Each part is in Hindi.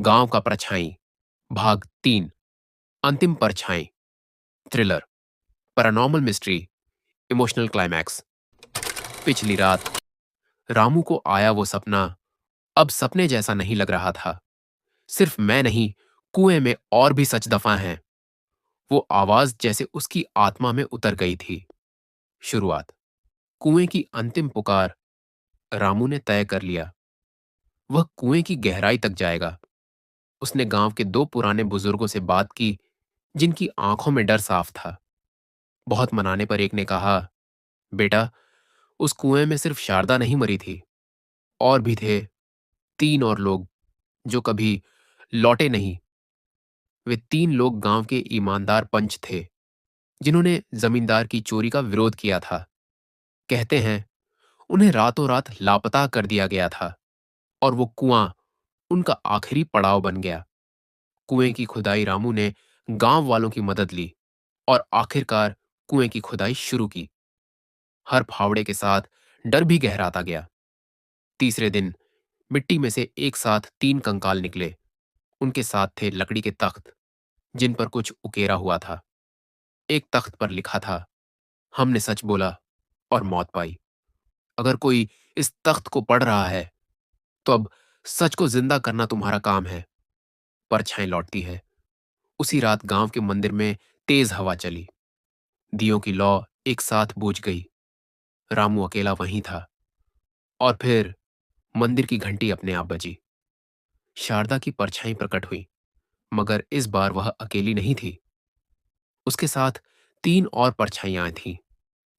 गांव का परछाई भाग 3 अंतिम परछाई thriller paranormal mystery emotional climax. पिछली रात रामू को आया वो सपना अब सपने जैसा नहीं लग रहा था। सिर्फ मैं नहीं, कुएं में और भी सच दफा हैं। वो आवाज जैसे उसकी आत्मा में उतर गई थी। शुरुआत कुएं की अंतिम पुकार। रामू ने तय कर लिया वह कुएं की गहराई तक जाएगा। उसने गांव के 2 पुराने बुजुर्गों से बात की जिनकी आंखों में डर साफ था। बहुत मनाने पर एक ने कहा, बेटा, उस कुएं में सिर्फ शारदा नहीं मरी थी, और भी थे 3 और लोग जो कभी लौटे नहीं। वे 3 लोग गांव के ईमानदार पंच थे जिन्होंने जमींदार की चोरी का विरोध किया था। कहते हैं उन्हें रातों रात लापता कर दिया गया था और वो कुआं उनका आखिरी पड़ाव बन गया। कुएं की खुदाई रामू ने गांव वालों की मदद ली और आखिरकार कुएं की खुदाई शुरू की। हर फावड़े के साथ डर भी गहराता गया। तीसरे दिन मिट्टी में से एक साथ 3 कंकाल निकले। उनके साथ थे लकड़ी के तख्त जिन पर कुछ उकेरा हुआ था। एक तख्त पर लिखा था, हमने सच बोला और मौत पाई। अगर कोई इस तख्त को पढ़ रहा है तो अब सच को जिंदा करना तुम्हारा काम है। परछाई लौटती है। उसी रात गांव के मंदिर में तेज हवा चली। दियों की लौ एक साथ बुझ गई। रामू अकेला वहीं था और फिर मंदिर की घंटी अपने आप बजी। शारदा की परछाई प्रकट हुई, मगर इस बार वह अकेली नहीं थी। उसके साथ 3 और परछाइयां थीं,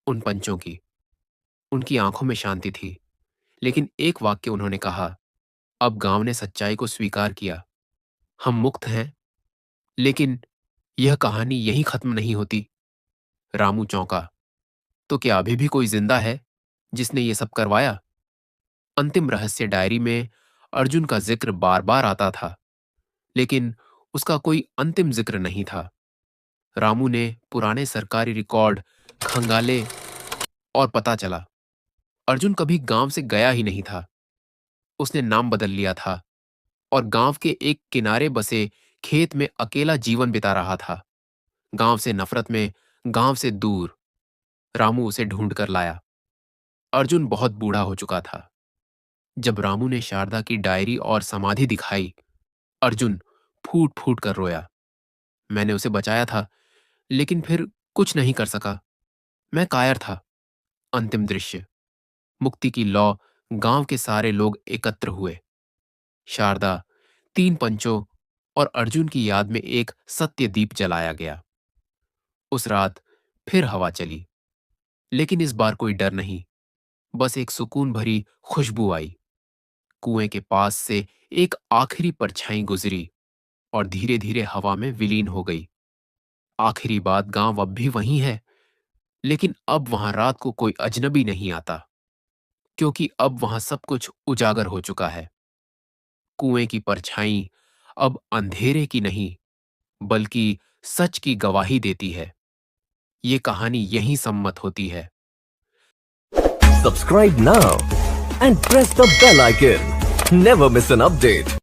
उन पंचों की। उनकी आंखों में शांति थी, लेकिन एक वाक्य उन्होंने कहा, अब गांव ने सच्चाई को स्वीकार किया। हम मुक्त हैं, लेकिन यह कहानी यहीं खत्म नहीं होती। रामू चौंका। तो क्या अभी भी कोई जिंदा है जिसने ये सब करवाया? अंतिम रहस्य डायरी में अर्जुन का जिक्र बार बार आता था, लेकिन उसका कोई अंतिम जिक्र नहीं था। रामू ने पुराने सरकारी रिकॉर्ड खंगाले और पता चला अर्जुन कभी गांव से गया ही नहीं था। उसने नाम बदल लिया था और गांव के एक किनारे बसे खेत में अकेला जीवन बिता रहा था। गांव से नफरत में, गांव से दूर। रामू उसे ढूंढ कर लाया। अर्जुन बहुत बूढ़ा हो चुका था। जब रामू ने शारदा की डायरी और समाधि दिखाई, अर्जुन फूट फूट कर रोया। मैंने उसे बचाया था, लेकिन फिर कुछ नहीं कर सका। मैं कायर था। अंतिम दृश्य मुक्ति की लौ। गांव के सारे लोग एकत्र हुए। शारदा, 3 पंचों और अर्जुन की याद में एक सत्य दीप जलाया गया। उस रात फिर हवा चली, लेकिन इस बार कोई डर नहीं, बस एक सुकून भरी खुशबू आई। कुएं के पास से एक आखिरी परछाई गुजरी और धीरे धीरे हवा में विलीन हो गई। आखिरी बात, गांव अब भी वही है, लेकिन अब वहां रात को कोई अजनबी नहीं आता, क्योंकि अब वहां सब कुछ उजागर हो चुका है। कुएं की परछाई अब अंधेरे की नहीं, बल्कि सच की गवाही देती है। ये कहानी यहीं सम्मत होती है। Subscribe now and press the bell icon. Never miss an update.